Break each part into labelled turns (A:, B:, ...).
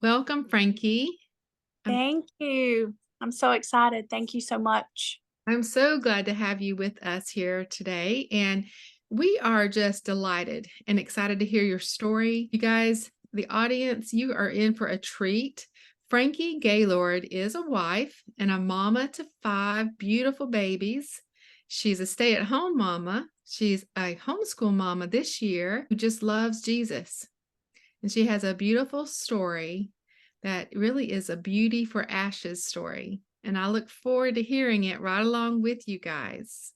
A: Welcome, Frankie. I'm,
B: Thank you. I'm so excited. Thank you so much.
A: I'm so glad to have you with us here today. And we are just delighted and excited to hear your story. You guys, the audience, you are in for a treat. Frankie Gaylord is a wife and a mama to five beautiful babies. She's a stay at home mama. She's a homeschool mama this year who just loves Jesus. And she has a beautiful story that really is a beauty for ashes story. And I look forward to hearing it right along with you guys.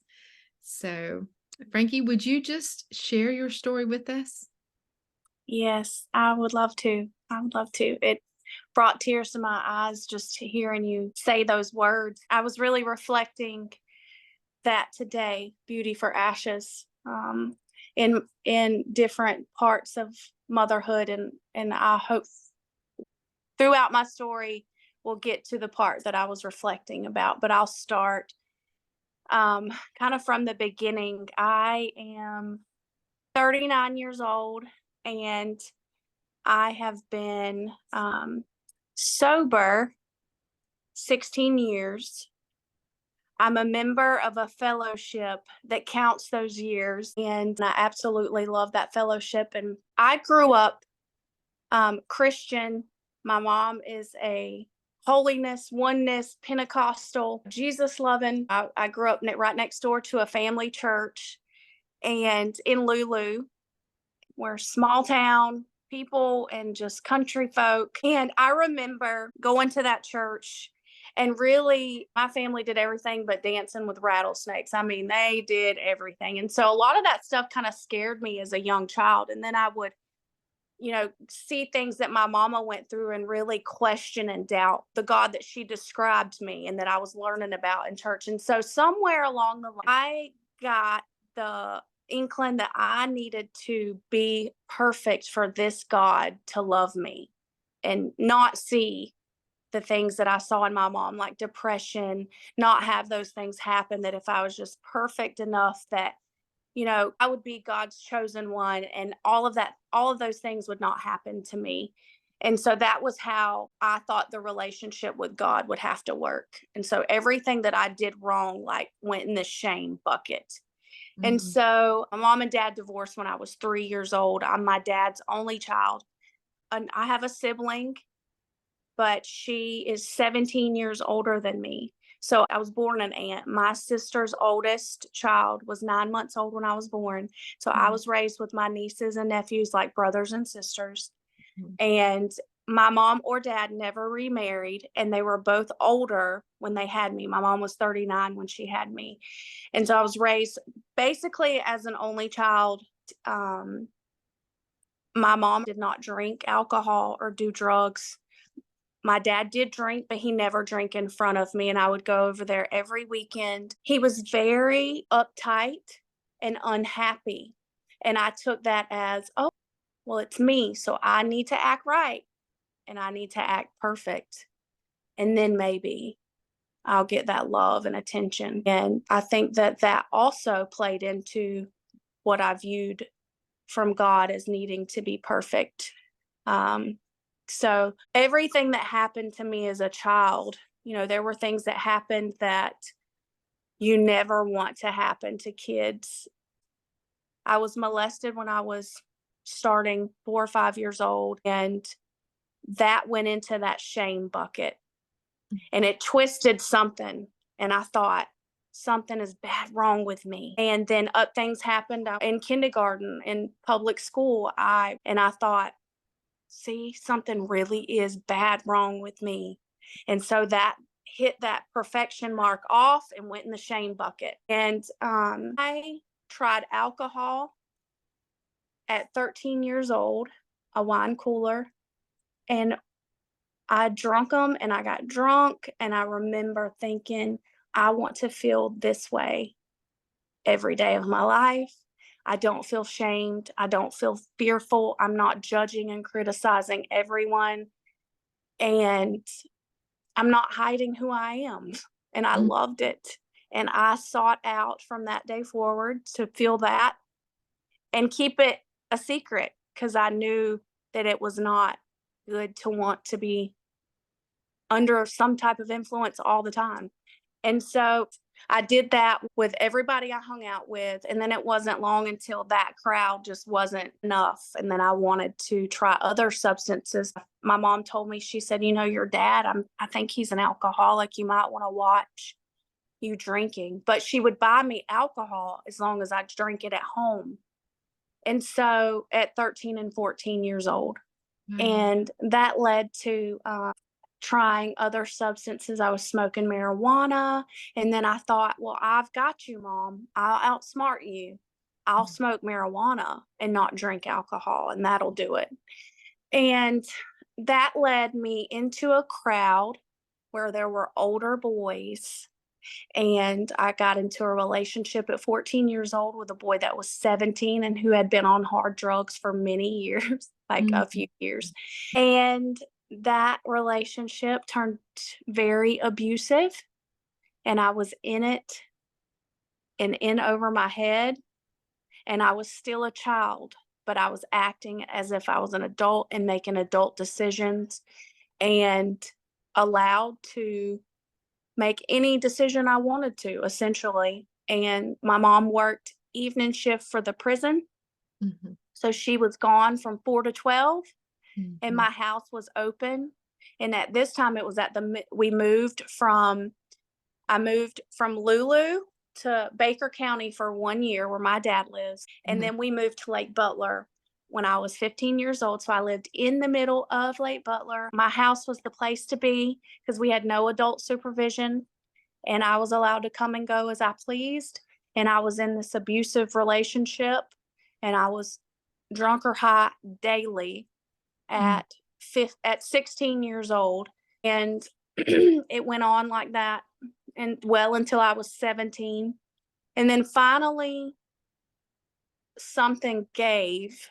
A: So, Frankie, would you just share your story with us?
B: Yes, I would love to. I would love to. It brought tears to my eyes just hearing you say those words. I was really reflecting that today, beauty for ashes, in different parts of motherhood, and I hope throughout my story we'll get to the part that I was reflecting about. But I'll start kind of from the beginning. I am 39 years old, and I have been sober 16 years. I'm a member of a fellowship that counts those years, and I absolutely love that fellowship. And I grew up Christian. My mom is a holiness, oneness, Pentecostal, Jesus loving. I grew up right next door to a family church and in Lulu. We're small town people and just country folk. And I remember going to that church, and really my family did everything but dancing with rattlesnakes. I mean, they did everything. And so a lot of that stuff kind of scared me as a young child. And then I would, see things that my mama went through and really question and doubt the God that she described me and that I was learning about in church. And so somewhere along the line, I got the inkling that I needed to be perfect for this God to love me and not see the things that I saw in my mom, like depression, not have those things happen. That if I was just perfect enough, that I would be God's chosen one, and all of those things would not happen to me. And so that was how I thought the relationship with God would have to work. And so everything that I did wrong, like, went in the shame bucket. And
A: Mhm.
B: so my mom and dad divorced when I was 3 years old. I'm my dad's only child. And I have a sibling, but she is 17 years older than me. So I was born an aunt. My sister's oldest child was 9 months old when I was born. So I
A: Mhm.
B: was raised with my nieces and nephews like brothers and sisters.
A: Mhm.
B: And my mom or dad never remarried, and they were both older when they had me. My mom was 39 when she had me. And so I was raised basically as an only child. Um, my mom did not drink alcohol or do drugs. My dad did drink, but he never drank in front of me, and I would go over there every weekend. He was very uptight and unhappy, and I took that as, "Oh, well, it's me, so I need to act right, and I need to act perfect, and then maybe I'll get that love and attention." And I think that that also played into what I viewed from God as needing to be perfect. Um, so everything that happened to me as a child, there were things that happened that you never want to happen to kids. I was molested when I was starting 4 or 5 years old, and that went into that shame bucket, and it twisted something. And I thought, something is bad wrong with me. And then things happened in kindergarten, in public school. I thought, see, something really is bad wrong with me. And so that hit that perfection mark off and went in the shame bucket. And I tried alcohol at 13 years old, a wine cooler, and I drunk them, and I got drunk. And I remember thinking, I want to feel this way every day of my life. I don't feel shamed. I don't feel fearful. I'm not judging and criticizing everyone. And I'm not hiding who I am. And I
A: Mhm.
B: loved it. And I sought out from that day forward to feel that and keep it a secret, because I knew that it was not. good to want to be under some type of influence all the time. And so I did that with everybody I hung out with. And then it wasn't long until that crowd just wasn't enough. And then I wanted to try other substances. My mom told me, she said, your dad, I think he's an alcoholic. You might want to watch you drinking. But she would buy me alcohol as long as I drink it at home. And so at 13 and 14 years old,
A: Wow.
B: and that led to trying other substances. I was smoking marijuana. And then I thought, well, I've got you, Mom. I'll outsmart you. I'll
A: Mm.
B: smoke marijuana and not drink alcohol, and that'll do it. And that led me into a crowd where there were older boys. And I got into a relationship at 14 years old with a boy that was 17 and who had been on hard drugs for many years, like a
A: Mhm.
B: few years. And that relationship turned very abusive, and I was in it and in over my head. And I was still a child, but I was acting as if I was an adult and making adult decisions and allowed to make any decision I wanted to, essentially. And my mom worked evening shift for the prison.
A: Mhm.
B: So she was gone from 4 to 12, and
A: Mhm.
B: my house was open. And at this time, it was we moved from, I moved from Lulu to Baker County for 1 year where my dad lives. And
A: Mhm.
B: then we moved to Lake Butler when I was 15 years old. So I lived in the middle of Lake Butler. My house was the place to be because we had no adult supervision, and I was allowed to come and go as I pleased. And I was in this abusive relationship, and I was drunk or high daily
A: Mm.
B: at at 16 years old. And it went on like that and well until I was 17. And then finally something gave,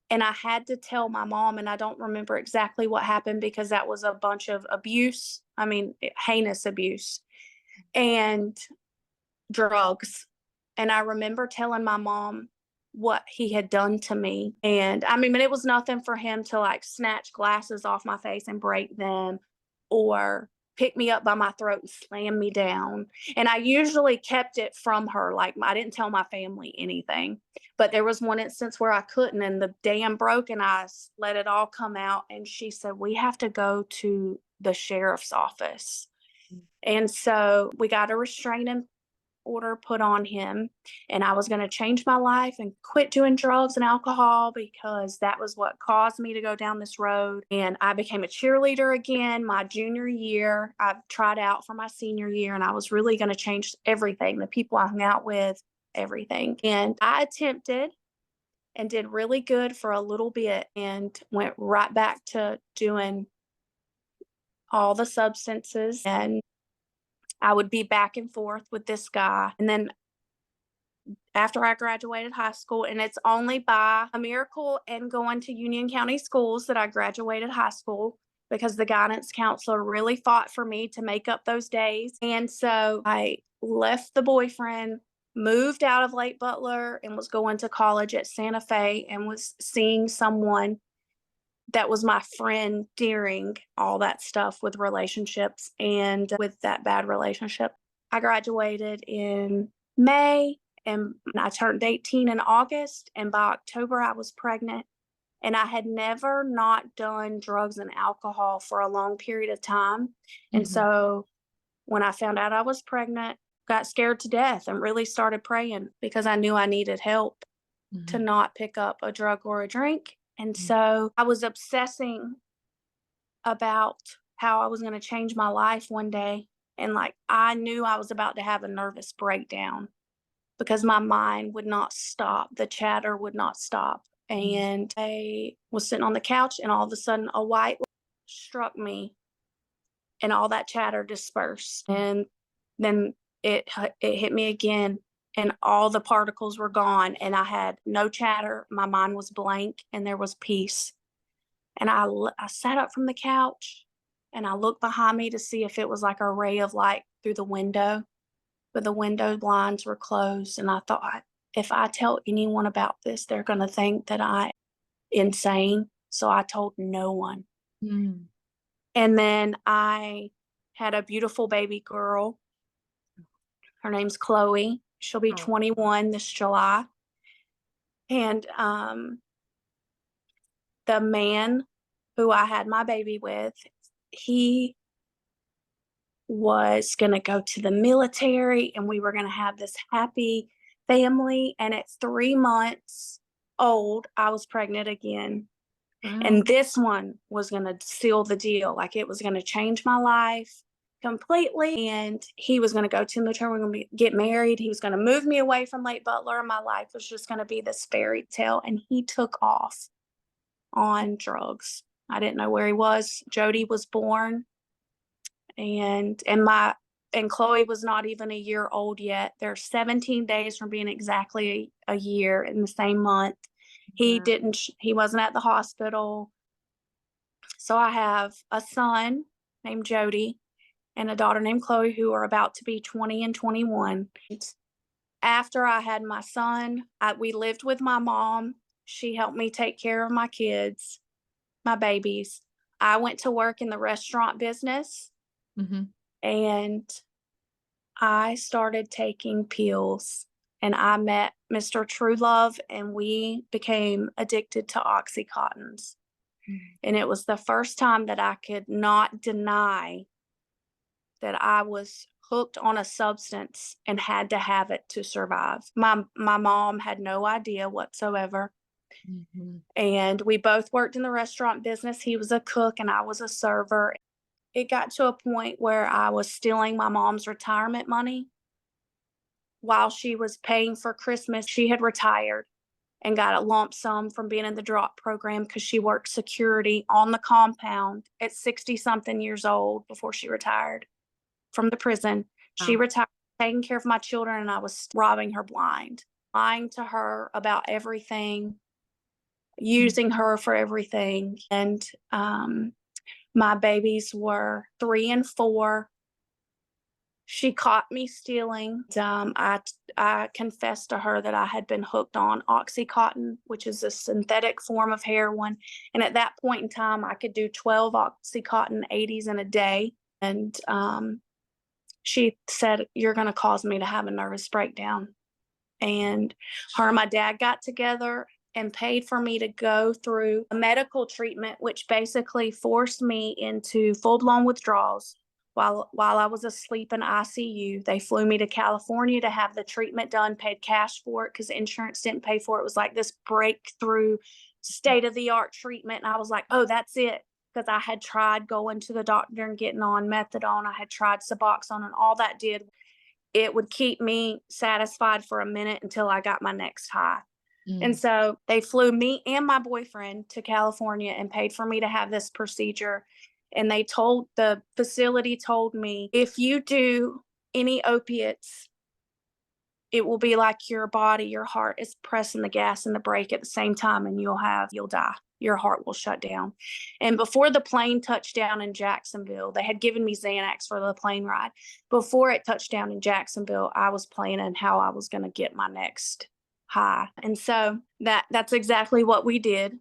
B: and I had to tell my mom, and I don't remember exactly what happened because that was a bunch of abuse. I mean, heinous abuse and drugs. And I remember telling my mom what he had done to me. And I mean, it was nothing for him to like snatch glasses off my face and break them or pick me up by my throat and slam me down. And I usually kept it from her. Like, I didn't tell my family anything. But there was one instance where I couldn't, and the dam broke, and I let it all come out. And she said, "We have to go to the sheriff's office." And so we got a restraining order put on him, and I was going to change my life and quit doing drugs and alcohol because that was what caused me to go down this road. And I became a cheerleader again my junior year. I tried out for my senior year, and I was really going to change everything, the people I hung out with, everything. And I attempted and did really good for a little bit and went right back to doing all the substances. And I would be back and forth with this guy. And then after I graduated high school, and it's only by a miracle and going to Union County schools that I graduated high school because the guidance counselor really fought for me to make up those days. And so I left the boyfriend, moved out of Lake Butler, and was going to college at Santa Fe and was seeing someone that was my friend during all that stuff with relationships and with that bad relationship. I graduated in May, and I turned 18 in August, and by October I was pregnant. And I had never not done drugs and alcohol for a long period of time. And
A: Mhm.
B: so when I found out I was pregnant, got scared to death and really started praying because I knew I needed help to
A: Mhm.
B: not pick up a drug or a drink. And
A: Mm.
B: so I was obsessing about how I was going to change my life one day. And like, I knew I was about to have a nervous breakdown because my mind would not stop. The chatter would not stop.
A: Mm.
B: And I was sitting on the couch, and all of a sudden, a white light struck me, and all that chatter dispersed. And then it hit me again, and all the particles were gone, and I had no chatter. My mind was blank, and there was peace. And I sat up from the couch, and I looked behind me to see if it was like a ray of light through the window, but the window blinds were closed. And I thought, if I tell anyone about this, they're going to think that I'm insane. So I told no one.
A: Mm.
B: And then I had a beautiful baby girl. Her name's Chloe. She'll be
A: Oh.
B: 21 this July. And the man who I had my baby with, he was going to go to the military and we were going to have this happy family. And at 3 months old, I was pregnant again.
A: Wow.
B: And this one was going to seal the deal. Like, it was going to change my life completely. And he was going to go to the military. We're going to get married. He was going to move me away from Lake Butler. My life was just going to be this fairy tale. And he took off on drugs. I didn't know where he was. Jody was born, and Chloe was not even a year old yet. They're 17 days from being exactly a year in the same month.
A: Wow.
B: He wasn't at the hospital. So I have a son named Jody and a daughter named Chloe who are about to be 20 and 21. After I had my son, we lived with my mom. She helped me take care of my kids, my babies. I went to work in the restaurant business,
A: Mhm.
B: and I started taking pills, and I met Mr. True Love, and we became addicted to Oxycontins.
A: Mm.
B: And it was the first time that I could not deny that I was hooked on a substance and had to have it to survive. My mom had no idea whatsoever.
A: Mhm.
B: And we both worked in the restaurant business. He was a cook and I was a server. It got to a point where I was stealing my mom's retirement money while she was paying for Christmas. She had retired and got a lump sum from being in the drop program because she worked security on the compound at 60 something years old before she retired from the prison. She
A: Wow.
B: retired, taking care of my children, and I was robbing her blind, lying to her about everything,
A: Mm.
B: using her for everything. And my babies were 3 and 4. She caught me stealing. I confessed to her that I had been hooked on Oxycontin, which is a synthetic form of heroin. And at that point in time, I could do 12 Oxycontin 80s in a day. And she said, "You're going to cause me to have a nervous breakdown." And her and my dad got together and paid for me to go through a medical treatment, which basically forced me into full-blown withdrawals while I was asleep in ICU. They flew me to California to have the treatment done, paid cash for it because insurance didn't pay for it. It was like this breakthrough state-of-the-art treatment. And I was like, oh, that's it. Because I had tried going to the doctor and getting on methadone. I had tried Suboxone, and all that did, it would keep me satisfied for a minute until I got my next high. And
A: Mm.
B: so they flew me and my boyfriend to California and paid for me to have this procedure. And the facility told me, if you do any opiates, it will be like your body, your heart is pressing the gas and the brake at the same time, and you'll die. Your heart will shut down. And before the plane touched down in Jacksonville, they had given me Xanax for the plane ride. Before it touched down in Jacksonville, I was planning how I was going to get my next high. And so that's exactly what we did.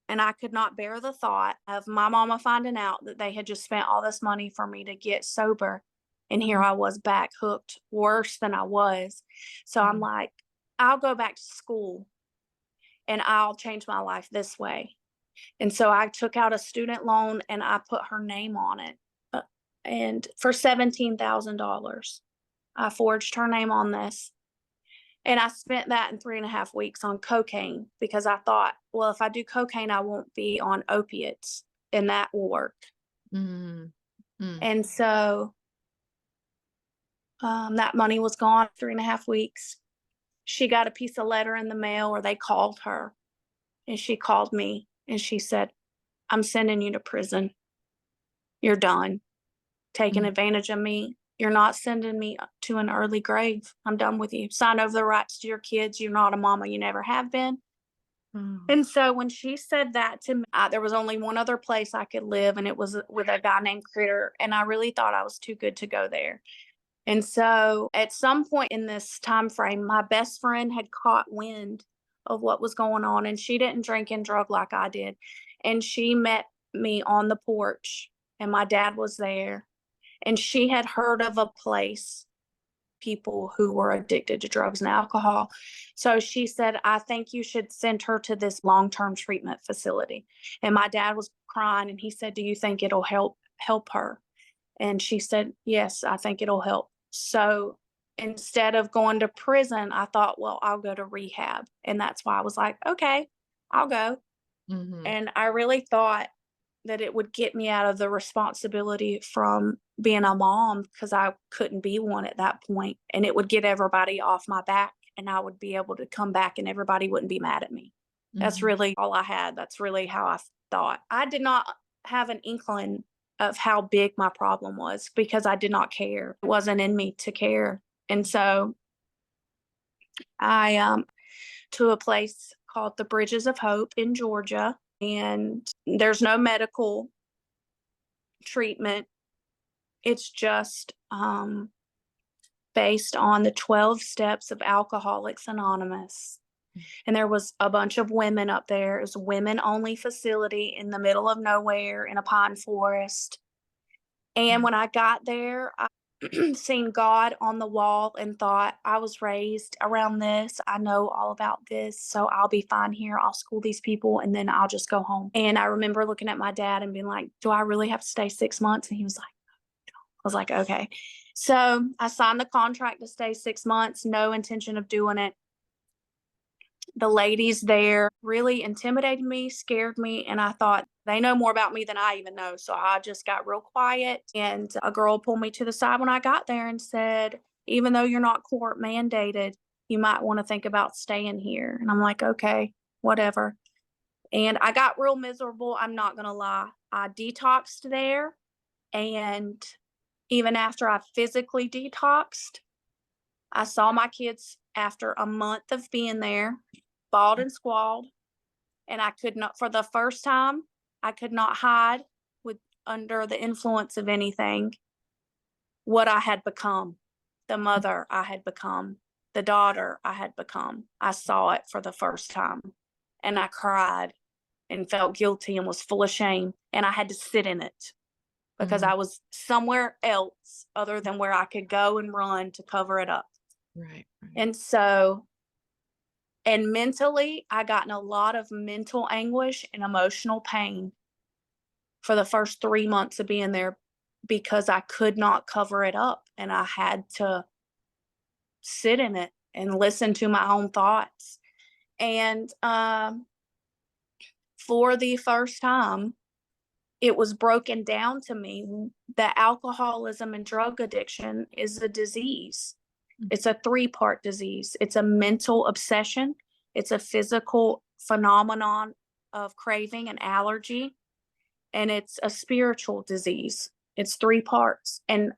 B: And I could not bear the thought of my mama finding out that they had just spent all this money for me to get sober. And here
A: Mm.
B: I was back hooked worse than I was. So I'm
A: Mm.
B: like, I'll go back to school and I'll change my life this way. And so I took out a student loan and I put her name on it. Uh, and for $17,000, I forged her name on this. And I spent that in 3.5 weeks on cocaine because I thought, well, if I do cocaine, I won't be on opiates and that will work.
A: Mm. Mm.
B: And so that money was gone 3.5 weeks. She got a piece of letter in the mail, or they called her, and she called me and she said, "I'm sending you to prison. You're done taking
A: Mm.
B: advantage of me. You're not sending me to an early grave. I'm done with you. Sign over the rights to your kids. You're not a mama. You never have been."
A: Oh.
B: And so when she said that to me, there was only one other place I could live, and it was with a guy named Critter. And I really thought I was too good to go there. And so at some point in this time frame, my best friend had caught wind of what was going on, and she didn't drink and drug like I did. and she met me on the porch, and my dad was there, and she had heard of a place, people who were addicted to drugs and alcohol. So she said, I think you should send her to this long-term treatment facility. And my dad was crying, and he said, do you think it'll help her? And she said, yes, I think it'll help. So instead of going to prison, I thought, well, I'll go to rehab. And that's why I was like, okay, I'll go.
A: Mhm.
B: And I really thought that it would get me out of the responsibility from being a mom, because I couldn't be one at that point, and it would get everybody off my back, and I would be able to come back and everybody wouldn't be mad at me. That's
A: Mhm.
B: really all I had. That's really how I thought. I did not have an inkling of how big my problem was, because I did not care. It wasn't in me to care. And so I to a place called the Bridges of Hope in Georgia, and there's no medical treatment. It's just based on the 12 steps of Alcoholics Anonymous. And there was a bunch of women up there. It was a women only facility in the middle of nowhere in a pine forest. And
A: Mm.
B: when I got there, I seen God on the wall and thought, I was raised around this. I know all about this. So I'll be fine here. I'll school these people and then I'll just go home. And I remember looking at my dad and being like, do I really have to stay 6 months? And he was like, I was like, okay. So I signed the contract to stay 6 months, no intention of doing it. The ladies there really intimidated me, scared me, and I thought they know more about me than I even know. So I just got real quiet. And a girl pulled me to the side when I got there and said, even though you're not court mandated, you might want to think about staying here. And I'm like, okay, whatever. And I got real miserable. I'm not going to lie. I detoxed there. And even after I physically detoxed, I saw my kids after a month of being there, bawled and squalled, and I could not, for the first time, I could not hide with under the influence of anything what I had become, the mother I had become, the daughter I had become. I saw it for the first time, and I cried and felt guilty and was full of shame, and I had to sit in it because
A: Mhm.
B: I was somewhere else other than where I could go and run to cover it up.
A: Right, right.
B: And so, and mentally, I got in a lot of mental anguish and emotional pain for the first 3 months of being there, because I could not cover it up and I had to sit in it and listen to my own thoughts. And for the first time, it was broken down to me that alcoholism and drug addiction is a disease.
A: Mm.
B: It's a three-part disease. It's a mental obsession, it's a physical phenomenon of craving and allergy, and it's a spiritual disease. It's three parts. And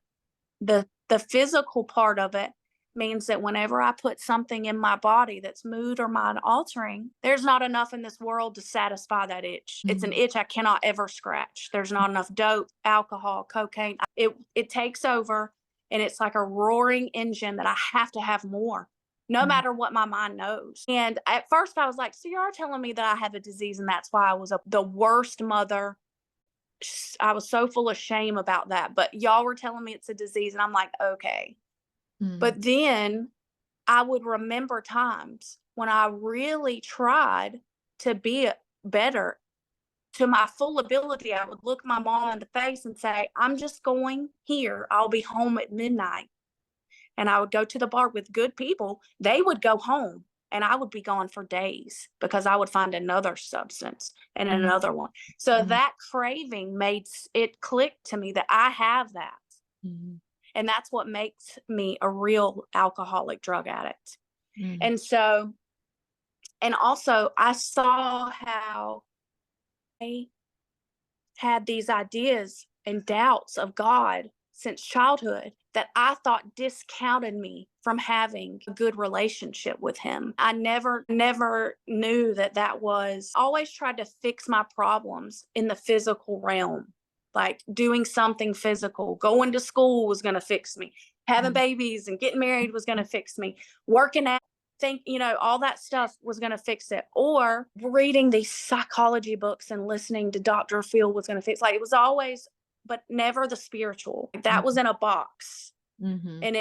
B: the physical part of it means that whenever I put something in my body that's mood or mind altering, there's not enough in this world to satisfy that itch. It's an
A: Mhm.
B: itch I cannot ever scratch. There's not enough dope, alcohol, cocaine. It takes over, and it's like a roaring engine that I have to have more, no
A: Mhm.
B: matter what my mind knows. And at first I was like, so you're telling me that I have a disease and that's why I was the worst mother. I was so full of shame about that. But y'all were telling me it's a disease, and I'm like, okay.
A: Mhm.
B: But then I would remember times when I really tried to be better to my full ability. I would look my mom in the face and say, I'm just going here. I'll be home at midnight. And I would go to the bar with good people. They would go home and I would be gone for days because I would find another substance and
A: Mhm.
B: another one. So
A: Mhm.
B: that craving made it click to me that I have that.
A: Mhm.
B: And that's what makes me a real alcoholic drug addict.
A: Mhm.
B: And so, and also I saw how I had these ideas and doubts of God since childhood that I thought discounted me from having a good relationship with him. I never knew that that was always tried to fix my problems in the physical realm. Like doing something physical, going to school was going to fix me. Having
A: Mhm.
B: babies and getting married was going to fix me. Working out. think, all that stuff was going to fix it, or reading these psychology books and listening to Dr. Phil was going to fix. Like, it was always, but never the spiritual. That was in a box,
A: Mhm.
B: and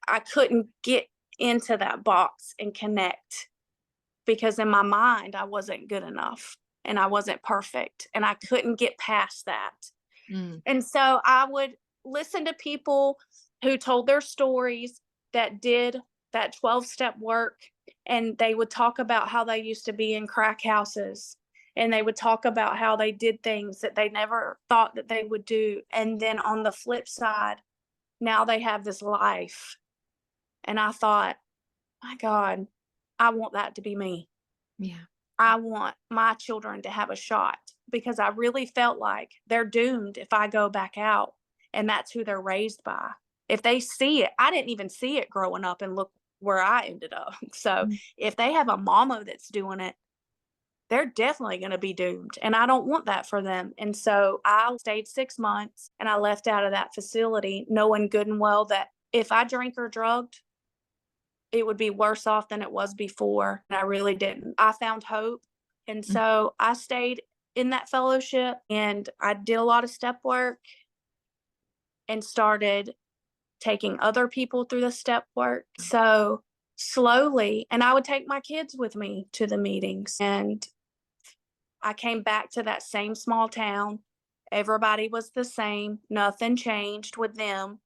B: I couldn't get into that box and connect, because in my mind I wasn't good enough and I wasn't perfect and I couldn't get past that.
A: Mm.
B: And so I would listen to people who told their stories, that did that 12-step work, and they would talk about how they used to be in crack houses, and they would talk about how they did things that they never thought that they would do. And then on the flip side, now they have this life. And I thought, my God, I want that to be me.
A: Yeah.
B: I want my children to have a shot, because I really felt like they're doomed if I go back out and that's who they're raised by. If they see it, I didn't even see it growing up, and look where I ended up. So
A: Mm.
B: if they have a mama that's doing it, they're definitely going to be doomed. And I don't want that for them. And so I stayed 6 months and I left out of that facility, knowing good and well that if I drank or drugged, it would be worse off than it was before. And I really didn't. I found hope. And
A: Mm.
B: so I stayed in that fellowship, and I did a lot of step work and started taking other people through the step work. So slowly, and I would take my kids with me to the meetings, and I came back to that same small town. Everybody was the same, nothing changed with them.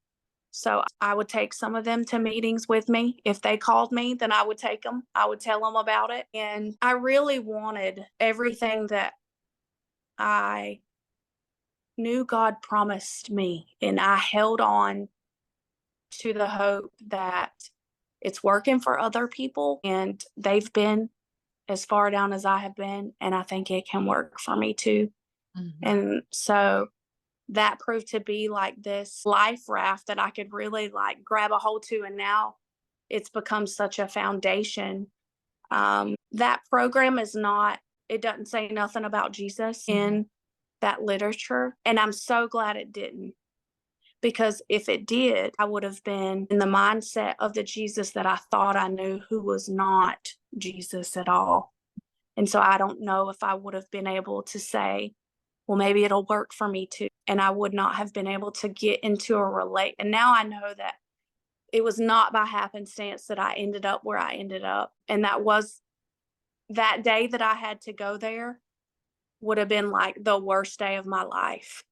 B: So I would take some of them to meetings with me. If they called me, then I would take them. I would tell them about it. And I really wanted everything that I knew God promised me. And I held on to the hope that it's working for other people, and they've been as far down as I have been. And I think it can work for me too.
A: Mhm.
B: And so that proved to be like this life raft that I could really like grab a hold to. And now it's become such a foundation. That program is not, it doesn't say nothing about Jesus
A: Mhm.
B: in that literature. And I'm so glad it didn't, because if it did, I would have been in the mindset of the Jesus that I thought I knew, who was not Jesus at all. And so I don't know if I would have been able to say, well, maybe it'll work for me too. And I would not have been able to get into a relate. And now I know that it was not by happenstance that I ended up where I ended up. And that was that day that I had to go there would have been like the worst day of my life.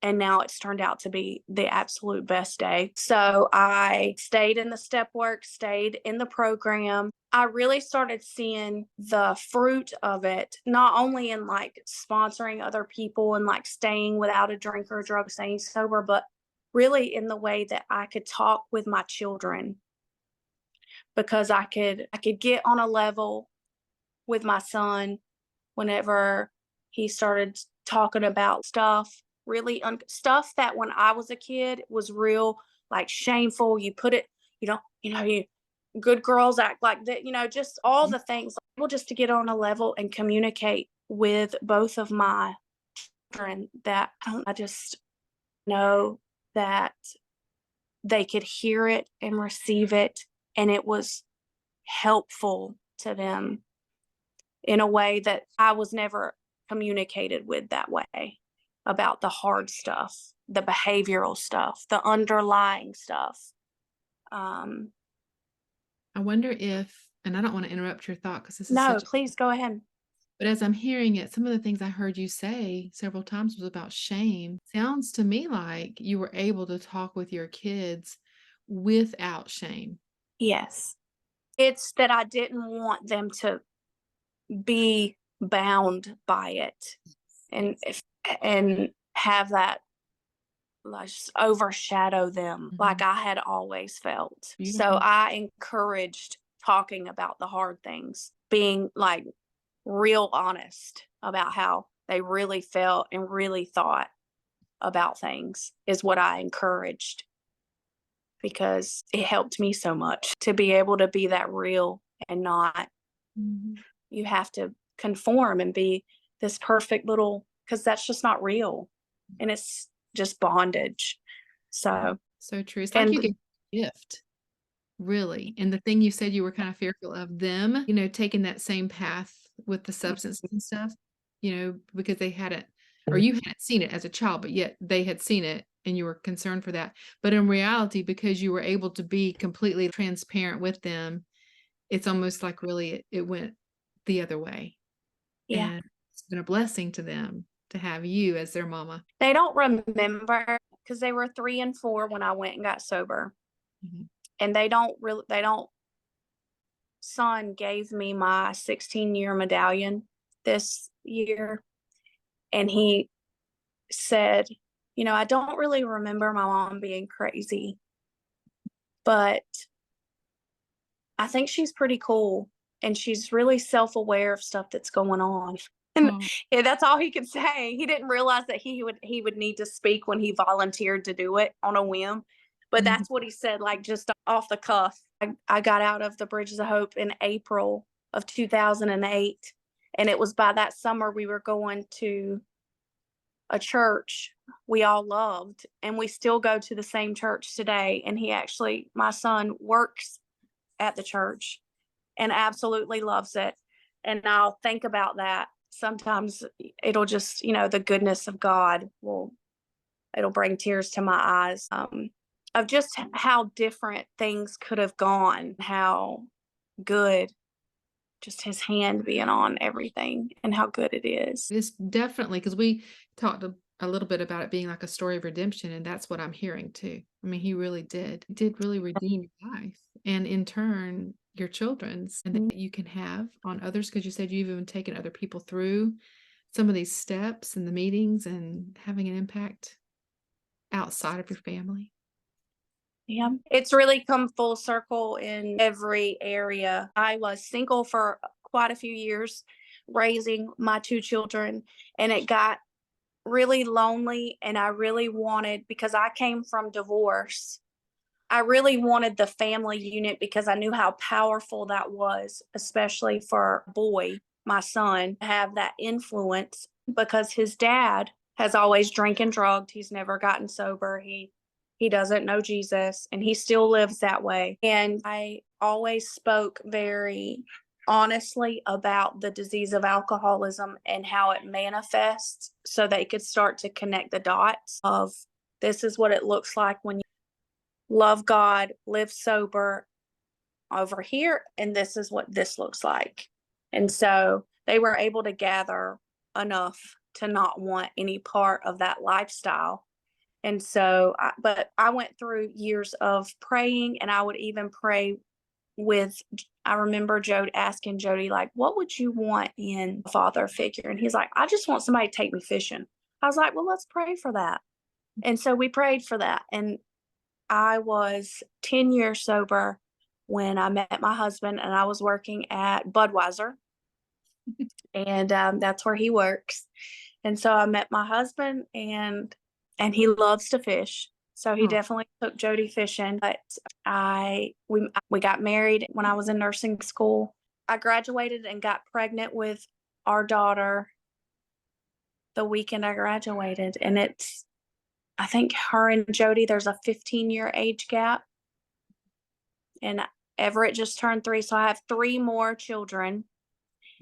B: And now it's turned out to be the absolute best day. So I stayed in the step work, stayed in the program. I really started seeing the fruit of it, not only in like sponsoring other people and like staying without a drink or a drug, staying sober, but really in the way that I could talk with my children, because I could get on a level with my son whenever he started talking about stuff, really stuff that when I was a kid was real, like shameful. You put it, you good girls act like that, just all the things. Able just to get on a level and communicate with both of my children, that I just know that they could hear it and receive it, and it was helpful to them in a way that I was never communicated with that way, about the hard stuff, the behavioral stuff, the underlying stuff. Um,
A: I wonder if, and I don't wanna interrupt your thought because this is
B: no,
A: such,
B: please go ahead.
A: but as I'm hearing it, some of the things I heard you say several times was about shame. Sounds to me like you were able to talk with your kids without shame.
B: Yes. It's that I didn't want them to be bound by it, and if and have that like just overshadow them like
A: Mhm.
B: I had always felt. So
A: Beautiful.
B: I encouraged talking about the hard things, being like real honest about how they really felt and really thought about things is what I encouraged, because it helped me so much to be able to be that real, and not,
A: Mhm.
B: you have to conform and be this perfect little, because that's just not real, and it's just bondage. So,
A: So true. It's like you
B: and
A: get a gift. Really? And the thing you said you were kind of fearful of them, taking that same path with the substances and stuff, because they hadn't or you hadn't seen it as a child, but yet they had seen it and you were concerned for that. But in reality, because you were able to be completely transparent with them, it's almost like really it went the other way.
B: Yeah.
A: And it's been a blessing to them to have you as their mama.
B: They don't remember because they were 3 and 4 when I went and got sober.
A: Mhm.
B: And they don't son gave me my 16-year medallion this year, and he said, I don't really remember my mom being crazy, but I think she's pretty cool and she's really self-aware of stuff that's going on. And
A: Oh,
B: yeah, that's all he could say. He didn't realize that he would need to speak when he volunteered to do it on a whim. But
A: mhm.
B: that's what he said, like just off the cuff. I got out of the Bridges of Hope in April of 2008. And it was by that summer we were going to a church we all loved. And we still go to the same church today. And my son works at the church and absolutely loves it. And I'll think about that. Sometimes it'll just, the goodness of God it'll bring tears to my eyes, of just how different things could have gone, how good just his hand being on everything and how good it is.
A: It's definitely because we talked a little bit about it being like a story of redemption, and that's what I'm hearing too. I mean, he really did. He did really redeem your life and in turn your children's, and
B: Mhm.
A: that you can have on others because you said you've even taken other people through some of these steps and the meetings and having an impact outside of your family.
B: Yeah. It's really come full circle in every area. I was single for quite a few years, raising my 2 children, and it got really lonely. And I really wanted, because I came from divorce, I really wanted the family unit because I knew how powerful that was, especially for a boy, my son, to have that influence because his dad has always drank and drugged. He's never gotten sober. He doesn't know Jesus and he still lives that way. And I always spoke very honestly about the disease of alcoholism and how it manifests so they could start to connect the dots of this is what it looks like when you love God, live sober over here, and this is what this looks like. And so they were able to gather enough to not want any part of that lifestyle. And so, but I went through years of praying, and I would even pray with, I remember Jody asking Jody, like, what would you want in a father figure? And he's like, I just want somebody to take me fishing. I was like, well, let's pray for that. And so we prayed for that. And I was 10 years sober when I met my husband, and I was working at Budweiser, and that's where he works. And so I met my husband, and he loves to fish. So he
A: Oh,
B: definitely took Jody fishing. But we got married when I was in nursing school. I graduated and got pregnant with our daughter the weekend I graduated, and I think her and Jody, there's a 15-year age gap, and Everett just turned 3, so I have 3 more children,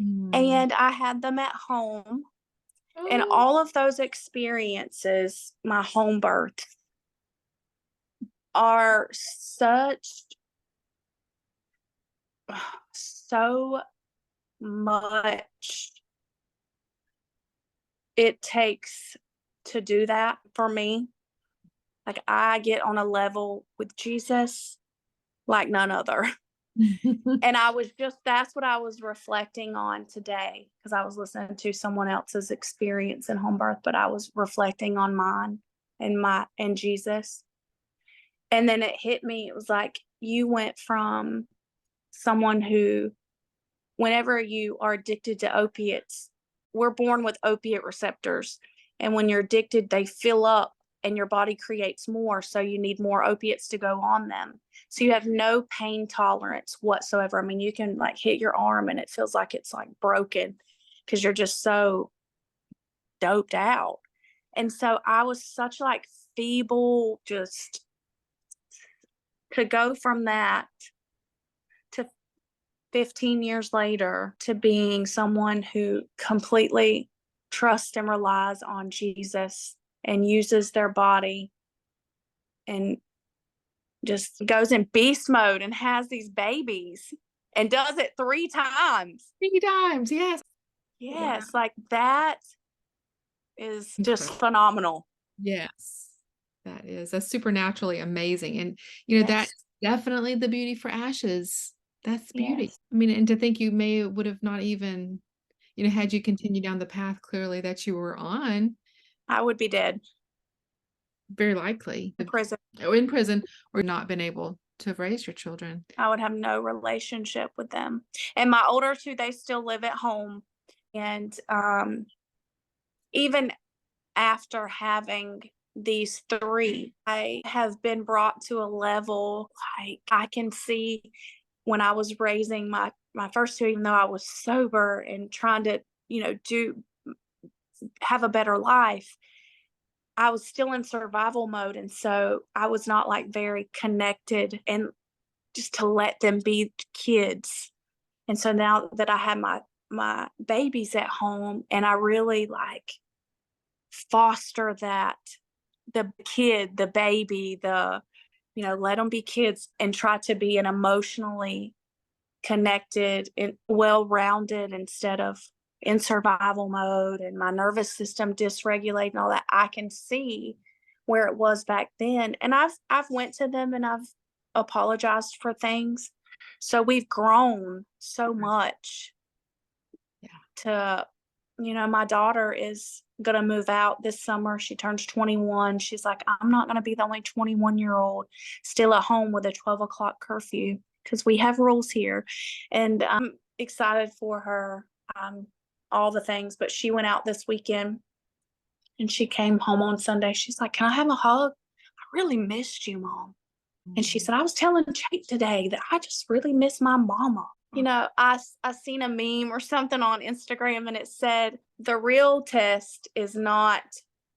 A: mm.
B: and I had them at home, and
A: Oh.
B: all of those experiences, my home birth, are so much it takes to do that for me. Like, I get on a level with Jesus like none other. And that's what I was reflecting on today because I was listening to someone else's experience in home birth, but I was reflecting on mine and Jesus. And then it hit me. It was like you went from someone who, whenever you are addicted to opiates, we're born with opiate receptors. And when you're addicted, they fill up and your body creates more. So you need more opiates to go on them. So you have no pain tolerance whatsoever. I mean, you can like hit your arm and it feels like it's like broken because you're just so doped out. And so I was such like feeble, just to go from that to 15 years later to being someone who completely trusts and relies on Jesus and uses their body and just goes in beast mode and has these babies and does it 3 times.
A: 3 times, yes. Wow.
B: Yes, like that is just
A: Incredible.
B: phenomenal.
A: Yes. That's supernaturally amazing, and, that's
B: Yes,
A: definitely the beauty for ashes. That's beauty.
B: yes.
A: I mean, and to think you would have not even, had you continued down the path clearly that you were on,
B: I would be dead
A: very likely,
B: in prison.
A: or in prison, or not been able to have raised your children.
B: I would have no relationship with them. And my older 2, they still live at home. And even after having these 3, I have been brought to a level like I can see when I was raising my first 2, even though I was sober and trying to, do have a better life, I was still in survival mode. And so I was not like very connected and just to let them be kids. And so now that I have my babies at home and I really like foster that the kid, the baby, let them be kids and try to be an emotionally connected and well-rounded instead of in survival mode and my nervous system dysregulated and all that. I can see where it was back then. And I've went to them and I've apologized for things. So we've grown so much
A: Yeah.
B: to, my daughter is going to move out this summer. She turns 21. She's like, I'm not going to be the only 21-year-old still at home with a 12 o'clock curfew because we have rules here. And I'm excited for her, all the things. But she went out this weekend and she came home on Sunday. She's like, can I have a hug? I really missed you, Mom. And she
A: Mhm.
B: said, I was telling Jake today that I just really miss my mama. I seen a meme or something on Instagram and it said, the real test is not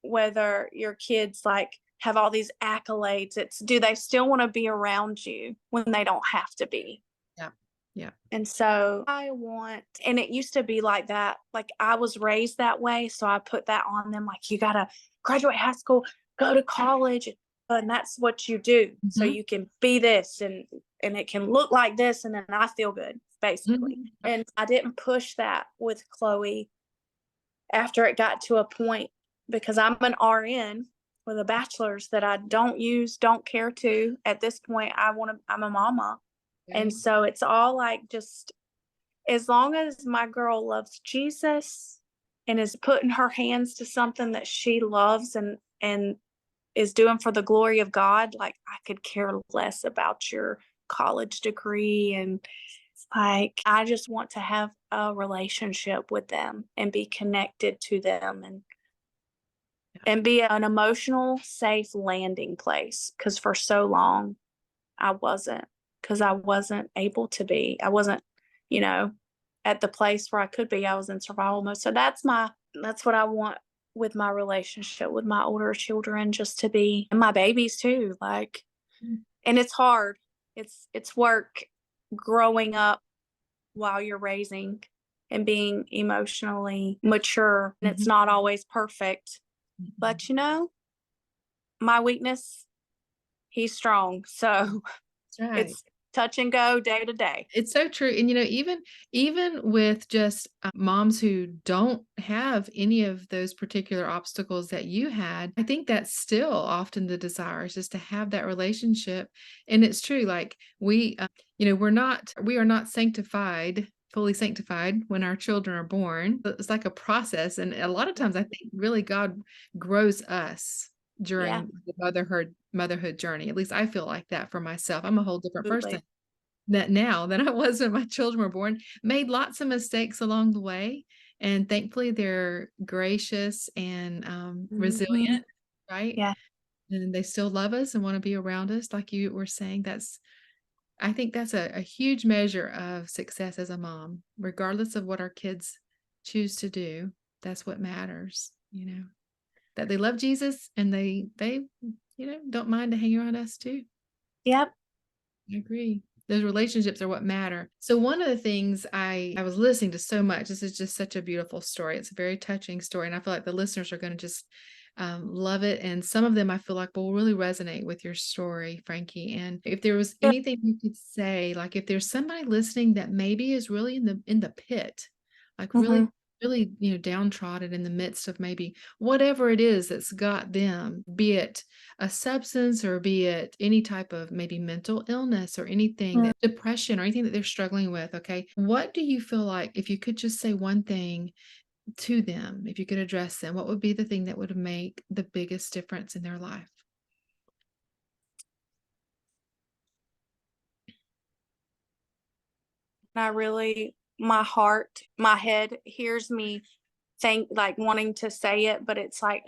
B: whether your kids like have all these accolades. It's do they still want to be around you when they don't have to be?
A: Yeah. Yeah.
B: And so and it used to be like that. Like I was raised that way. So I put that on them. Like, you got to graduate high school, go to college, and that's what you do. So
A: Mhm.
B: you can be this and it can look like this. And then I feel good, basically.
A: Mhm.
B: And I didn't push that with Chloe after it got to a point because I'm an RN with a bachelor's that I don't care to. At this point, I'm a mama. And
A: Okay.
B: so it's all like just as long as my girl loves Jesus and is putting her hands to something that she loves and is doing for the glory of God, like I could care less about your college degree. And like I just want to have a relationship with them and be connected to them and be an emotional safe landing place because for so long I wasn't, because I wasn't able to be. I wasn't, you know, at the place where I could be. I was in survival mode. So that's what I want with my relationship with my older children, just to be, and my babies too. Like,
A: Mm.
B: and it's hard. It's work growing up while you're raising and being emotionally mature. And it's
A: Mhm.
B: not always perfect.
A: Mhm.
B: But my weakness, he's strong. So
A: That's right.
B: it's touch and go day to day.
A: It's so true, and, even with just, moms who don't have any of those particular obstacles that you had, I think that's still often the desire is just to have that relationship, and it's true, like, we are not sanctified fully sanctified when our children are born. It's like a process, and a lot of times I think really God grows us
B: Yeah,
A: during the motherhood journey. At least I feel like that for myself. I'm a whole different person
B: absolutely.
A: that now than I was when my children were born. Made lots of mistakes along the way, and thankfully they're gracious and
B: Mhm.
A: resilient, right?
B: Yeah.
A: And they still love us and want to be around us, like you were saying. I think that's a huge measure of success as a mom, regardless of what our kids choose to do. That's what matters, that they love Jesus and they don't mind to hang around us too.
B: Yep.
A: I agree. Those relationships are what matter. So one of the things I was listening to so much, this is just such a beautiful story. It's a very touching story, and I feel like the listeners are going to just love it. And some of them I feel like will really resonate with your story, Frankie. And if there was anything you could say, like if there's somebody listening that maybe is really in the pit, like
B: Mhm.
A: really, downtrodden in the midst of maybe whatever it is that's got them, be it a substance or be it any type of maybe mental illness or anything
B: Mm.
A: that depression or anything that they're struggling with, okay? What do you feel like if you could just say one thing to them, if you could address them, what would be the thing that would make the biggest difference in their life?
B: I really, my heart, my head hears me think like wanting to say it, but it's like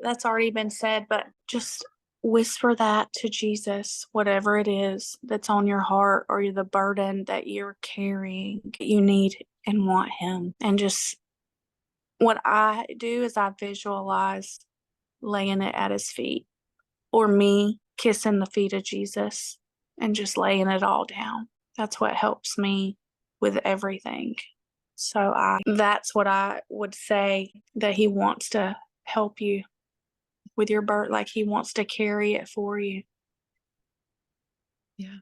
B: that's already been said. But just whisper that to Jesus, whatever it is that's on your heart or the burden that you're carrying, you need and want Him. And just what I do is I visualize laying it at His feet or me kissing the feet of Jesus and just laying it all down. That's what helps me with everything. So that's what I would say, that He wants to help you with your burden, like He wants to carry it for you
A: Yeah.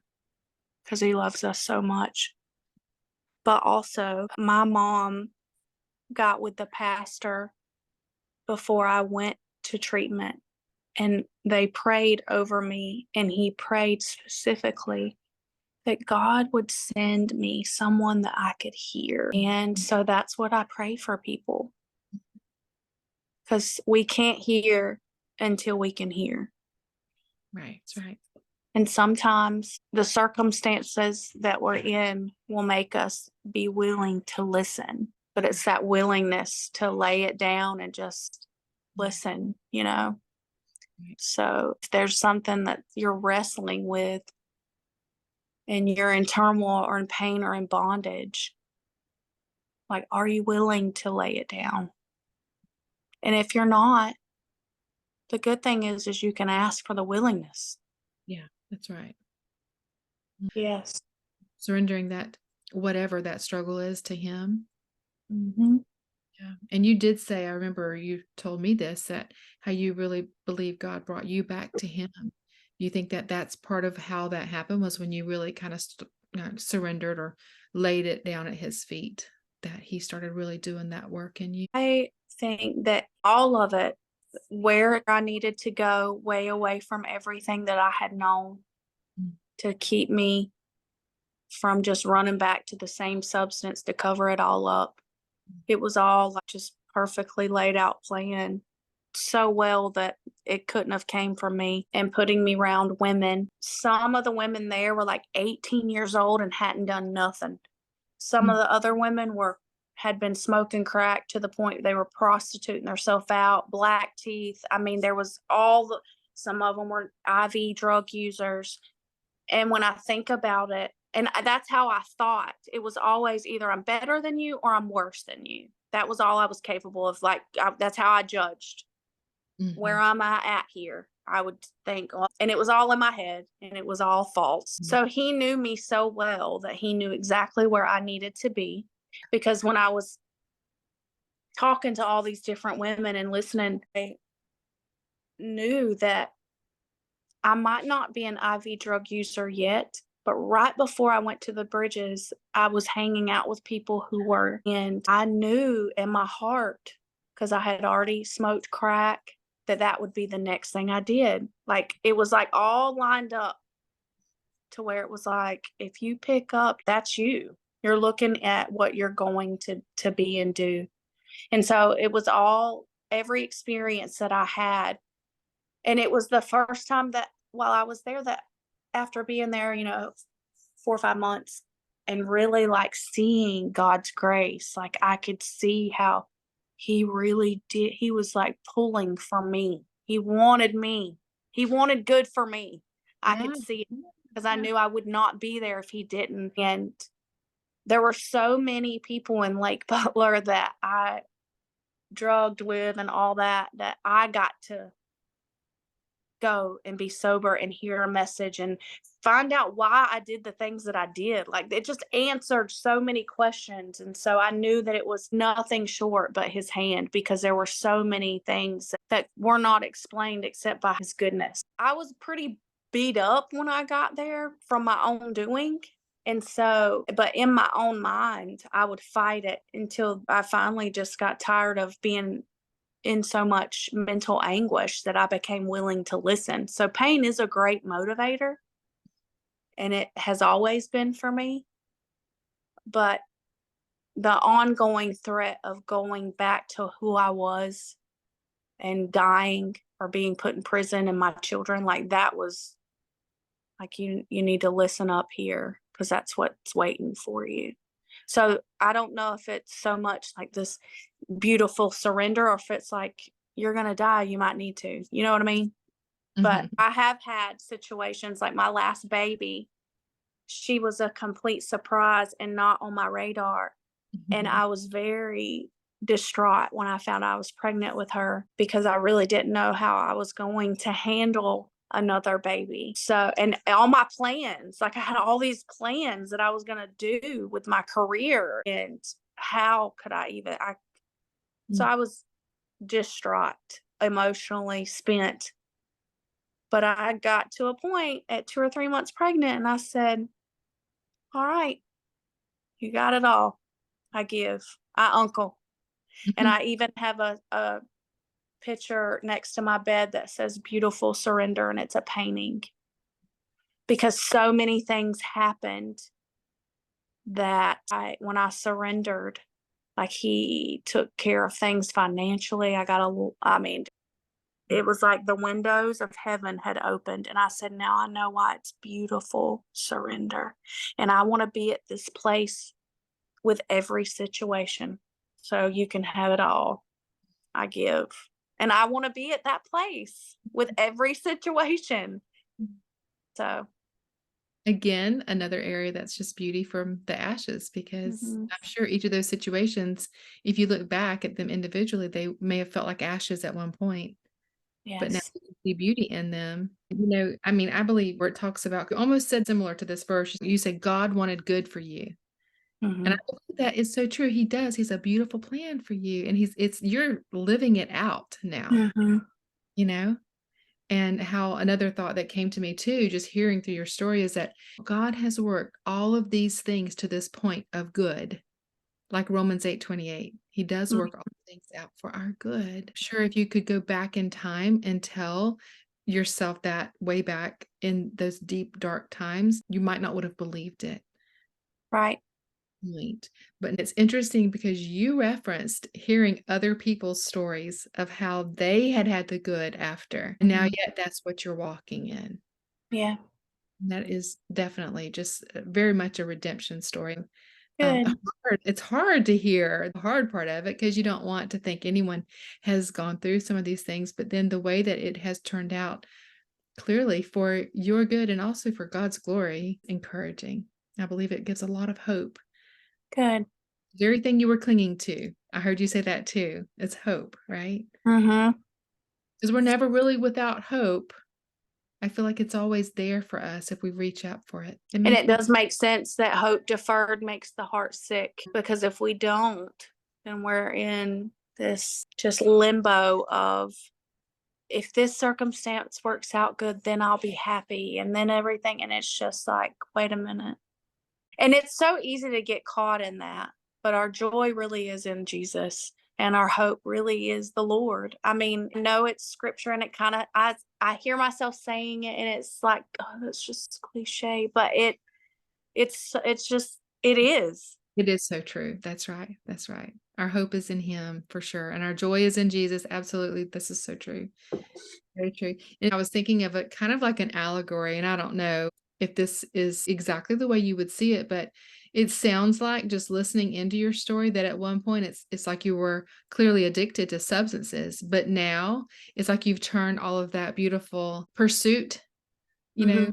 B: because He loves us so much. But also, my mom got with the pastor before I went to treatment, and they prayed over me, and he prayed specifically that God would send me someone that I could hear. And so that's what I pray for people, because we can't hear until we can hear.
A: Right. That's right.
B: And sometimes the circumstances that we're in will make us be willing to listen, but it's that willingness to lay it down and just
A: Yeah.
B: listen,
A: Right.
B: So if there's something that you're wrestling with and you're in turmoil or in pain or in bondage, like, are you willing to lay it down? And if you're not, the good thing is you can ask for the willingness.
A: Yeah. That's right.
B: Yes.
A: Surrendering that, whatever that struggle is, to Him.
B: Mhm.
A: Yeah. And you did say, I remember you told me this, that how you really believe God brought you back to Him. You think that that's part of how that happened, was when you really kind of surrendered or laid it down at His feet, that He started really doing that work in you.
B: I think that all of it, where I needed to go, way away from everything that I had known
A: Mm.
B: to keep me from just running back to the same substance to cover it all up. It was all like just perfectly laid out plan so well that it couldn't have came from me, and putting me around women. Some of the women there were like 18 years old and hadn't done nothing. Some of
A: Mm.
B: the other women had been smoking crack to the point they were prostituting themselves out, black teeth. I mean, there was some of them were IV drug users. And when I think about it, and that's how I thought, it was always either I'm better than you or I'm worse than you. That was all I was capable of. Like, that's how I judged. Where
A: Mhm.
B: am I at here? I would think, and it was all in my head and it was all false.
A: Mm.
B: So He knew me so well that He knew exactly where I needed to be. Because when I was talking to all these different women and listening, I knew that I might not be an IV drug user yet, but right before I went to the bridges, I was hanging out with people who were, and I knew in my heart, because I had already smoked crack, that that would be the next thing I did. Like, it was like all lined up to where it was like, if you pick up, that's you. You're looking at what you're going to be and do. And so it was all, every experience that I had, and it was the first time that while I was there, that after being there, 4 or 5 months, and really like seeing God's grace, like I could see how He really did. He was like pulling for me. He wanted me. He wanted good for me. I
A: Yeah.
B: could see it because I
A: Yeah.
B: knew I would not be there if He didn't. And there were so many people in Lake Butler that I drugged with and all that, that I got to go and be sober and hear a message and find out why I did the things that I did. Like it just answered so many questions. And so I knew that it was nothing short but his hand, because there were so many things that were not explained except by his goodness. I was pretty beat up when I got there from my own doing. And so, but in my own mind, I would fight it until I finally just got tired of being in so much mental anguish that I became willing to listen. So pain is a great motivator, and it has always been for me. But the ongoing threat of going back to who I was and dying or being put in prison and my children, like that was like, you need to listen up here because that's what's waiting for you. So I don't know if it's so much like this beautiful surrender, or if it's like you're gonna die, you might need to. You know what I mean? But
A: Mhm.
B: I have had situations like my last baby, she was a complete surprise and not on my radar. And
A: Mhm.
B: I was very distraught when I found I was pregnant with her, because I really didn't know how I was going to handle another baby. So, and all my plans, like I had all these plans that I was going to do with my career, and how could I even, so
A: Mm.
B: I was distraught, emotionally spent. But I got to a point at 2 or 3 months pregnant and I said, all right, you got it all. I give, I uncle. And
A: Mhm.
B: I even have a picture next to my bed that says beautiful surrender, and it's a painting, because so many things happened that when I surrendered, like he took care of things financially. I mean, it was like the windows of heaven had opened, and I said, now I know why it's beautiful surrender. And I want to be at this place with every situation. So you can have it all. I give. And I want to be at that place with every situation. So,
A: Again, another area that's just beauty from the ashes, because
B: mhm,
A: I'm sure each of those situations, if you look back at them individually, they may have felt like ashes at one point, but now
B: yes.
A: you can see beauty in them. I mean, I believe where it talks about, almost said similar to this verse, you say God wanted good for you. And I
B: Mhm,
A: believe that is so true. He does. He's a beautiful plan for you. And you're living it out now,
B: mhm,
A: you know? And how another thought that came to me too, just hearing through your story, is that God has worked all of these things to this point of good, like Romans 8:28. He does
B: mm,
A: work all things out for our good. Sure, if you could go back in time and tell yourself that way back in those deep, dark times, you might not would have believed it.
B: right.
A: Right. But it's interesting because you referenced hearing other people's stories of how they had had the good after, and now
B: Mhm,
A: yet that's what you're walking in.
B: yeah.
A: That is definitely just very much a redemption story.
B: Good.
A: It's hard to hear the hard part of it because you don't want to think anyone has gone through some of these things, but then the way that it has turned out clearly for your good and also for God's glory, encouraging. I believe it gives a lot of hope.
B: Good.
A: The very thing you were clinging to, I heard you say that too. It's hope, right?
B: Mhm.
A: Because we're never really without hope. I feel like it's always there for us if we reach out for it. It
B: And
A: may
B: it
A: feel
B: does make sense that hope deferred makes the heart sick, because if we don't, then we're in this just limbo of, if this circumstance works out good, then I'll be happy. And then everything. And it's just like, wait a minute. And it's so easy to get caught in that. But our joy really is in Jesus. And our hope really is the Lord. I mean, I know it's scripture, and it kind of, I hear myself saying it, and it's like, oh, that's just cliche, but it's just, it is.
A: It is so true. That's right. That's right. Our hope is in him for sure. And our joy is in Jesus. Absolutely. This is so true. Very true. And I was thinking of it kind of like an allegory, and I don't know if this is exactly the way you would see it, but it sounds like, just listening into your story, that at one point it's like you were clearly addicted to substances, but now it's like you've turned all of that beautiful pursuit, you know,
B: Hmm.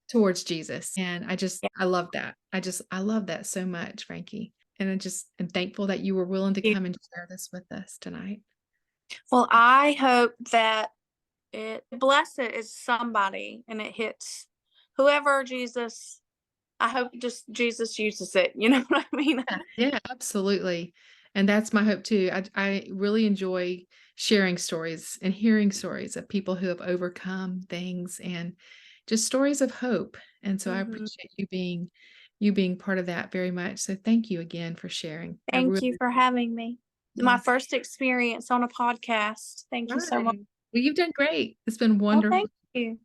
A: towards Jesus. And
B: Yeah.
A: I love that. I love that so much, Frankie. And I just am thankful that you were willing to come and share this with us tonight.
B: Well, I hope that it bless it is somebody and it hits whoever Jesus I hope just Jesus uses it, you know what I mean?
A: Yeah, yeah, absolutely. And that's my hope too. I really enjoy sharing stories and hearing stories of people who have overcome things and just stories of hope. And so I
B: Mhm.
A: appreciate you being part of that very much. So thank you again for sharing. I
B: Thank
A: really
B: you for having me. My
A: yes.
B: first experience on a podcast. Thank you so much.
A: Right. Well, you've done great. It's been
B: Oh,
A: wonderful.
B: thank you.